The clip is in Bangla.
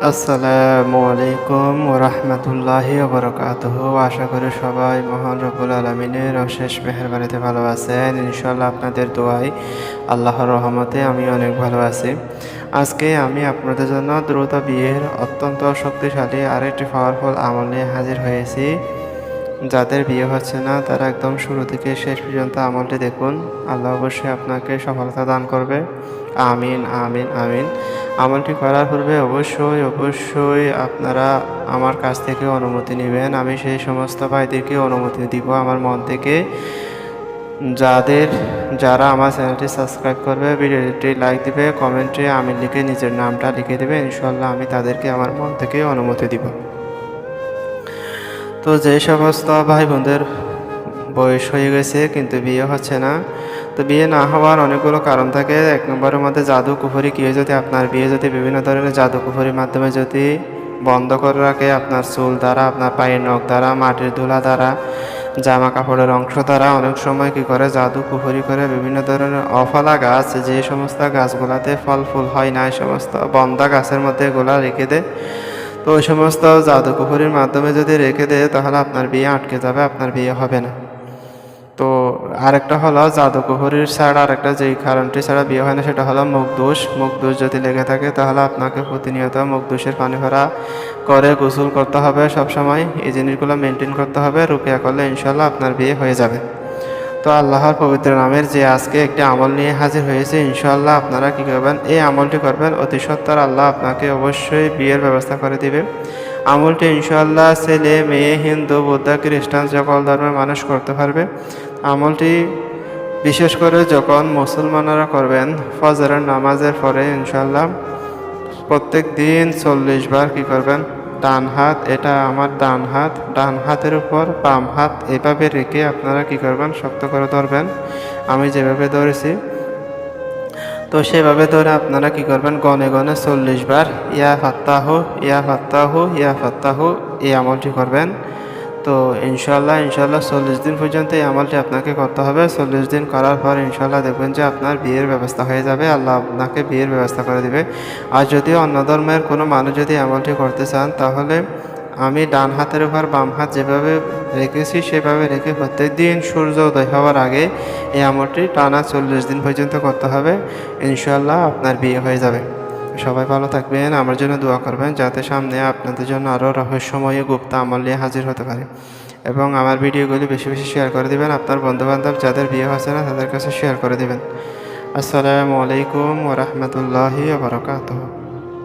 আসসালামু আলাইকুম ওয়া রাহমাতুল্লাহি ওয়া বারাকাতুহু। আশা করি সবাই মহান রব্বুল আলামিনের অশেষ মেহেরবানিতে ভালো আছেন। ইনশাআল্লাহ আপনাদের দোয়ায় আল্লাহর রহমতে আমি অনেক ভালো আছি। আজকে আমি আপনাদের জন্য দ্রুত বিয়ের অত্যন্ত শক্তিশালী আরেকটি পাওয়ারফুল আমল নিয়ে হাজির হয়েছি। যাদের বিয়ে হচ্ছে না তারা একদম শুরু থেকে শেষ পর্যন্ত আমলটি দেখুন। আল্লাহ অবশ্যই আপনাকে সফলতা দান করবে। আমিন আমিন আমিন। আমলটি করার পূর্বে অবশ্যই আপনারা আমার কাছ থেকে অনুমতি নেবেন। আমি সেই সমস্ত ভাইদেরকে অনুমতি দিব আমার মন থেকে। যারা আমার চ্যানেলটি সাবস্ক্রাইব করবে, ভিডিওটি লাইক দিবে, কমেন্টে আমিন লিখে নিজের নামটা লিখে দেবে, ইনশাল্লাহ আমি তাদেরকে আমার মন থেকে অনুমতি দিব। তো যে সমস্ত ভাই বোনদের বয়স হয়ে গেছে কিন্তু বিয়ে হচ্ছে না, তো বিয়ে না হওয়ার অনেকগুলো কারণ থাকে। এক নম্বরের মধ্যে জাদু কুফরি। কেউ যদি আপনার বিয়ে যদি বিভিন্ন ধরনের জাদু কুফরির মাধ্যমে যদি বন্ধ করে রাখে, আপনার চুল দ্বারা, আপনার পায়ের নখ দ্বারা, মাটির ধুলা দ্বারা, জামা কাপড়ের অংশ দ্বারা অনেক সময় কী করে জাদু কুফরি করে বিভিন্ন ধরনের অফলা গাছ, যে সমস্ত গাছগুলাতে ফল ফুল হয় না, এই সমস্ত বন্ধা গাছের মধ্যে এগুলা রেখে দেয়। তো ওই সমস্ত জাদু কুফরির মাধ্যমে যদি রেখে দেয় তাহলে আপনার বিয়ে আটকে যাবে, আপনার বিয়ে হবে না। তো আরেকটা হলো জাদুকুফরির ছাড়া আরেকটা যেই কারণটি ছাড়া বিয়ে হয় না সেটা হলো মুখদোষ। মুখদোষ যদি লেগে থাকে তাহলে আপনাকে প্রতিনিয়ত মুখদোষের পানি ভরা করে গোসল করতে হবে সবসময়। এই জিনিসগুলো মেনটেন করতে হবে। রুকিয়া করলে ইনশাল্লাহ আপনার বিয়ে হয়ে যাবে। তো আল্লাহর পবিত্র নামের যে আজকে একটি আমল নিয়ে হাজির হয়েছে, ইনশাল্লাহ আপনারা কী করবেন, এই আমলটি করবেন, অতি সত্বর আল্লাহ আপনাকে অবশ্যই বিয়ের ব্যবস্থা করে দিবে। আমলটি ইনশাল্লাহ ছেলে মেয়ে, হিন্দু বৌদ্ধ খ্রিস্টান সকল ধর্মের মানুষ করতে পারবে। আমলটি বিশেষ করে যখন মুসলমানরা করবেন ফজরের নামাজের পরে ইনশাল্লাহ প্রত্যেক দিন 40 বার কী করবেন, ডান হাত, এটা আমার ডান হাত, ডান হাতের উপর বাম হাত এভাবে রেখে আপনারা কী করবেন, শক্ত করে ধরবেন। আমি যেভাবে ধরেছি তো সেভাবে ধরে আপনারা কী করবেন, গনে গনে 40 বার ইয়া ফাত্তাহু ইয়া ফাত্তাহু ইয়া ফাত্তাহু এই আমলটি করবেন। তো ইনশাল্লাহ 40 দিন পর্যন্ত এই আমলটি আপনাকে করতে হবে। 40 দিন করার পর ইনশাল্লাহ দেখবেন যে আপনার বিয়ের ব্যবস্থা হয়ে যাবে, আল্লাহ আপনাকে বিয়ের ব্যবস্থা করে দিবে। আর যদি অন্য ধর্মের কোনো মানুষ যদি আমলটি করতে চান তাহলে আমি ডান হাতের উপর বাম হাত যেভাবে রেখেছি সেভাবে রেখে প্রত্যেক দিন সূর্য উদয় হওয়ার আগে এই আমলটি টানা 40 দিন পর্যন্ত করতে হবে। ইনশাল্লাহ আপনার বিয়ে হয়ে যাবে। সবাই ভালো থাকবেন, আমার জন্য দোয়া করবেন যাতে সামনে আপনাদের জন্য আরও রহস্যময় গুপ্ত আমল নিয়ে হাজির হতে পারে। এবং আমার ভিডিওগুলি বেশি বেশি শেয়ার করে দিবেন। আপনার বন্ধুবান্ধব যাদের বিয়ে হচ্ছে না তাদের কাছে শেয়ার করে দিবেন। আসসালামু আলাইকুম ওয়া রাহমাতুল্লাহি ওয়া বারাকাতুহু।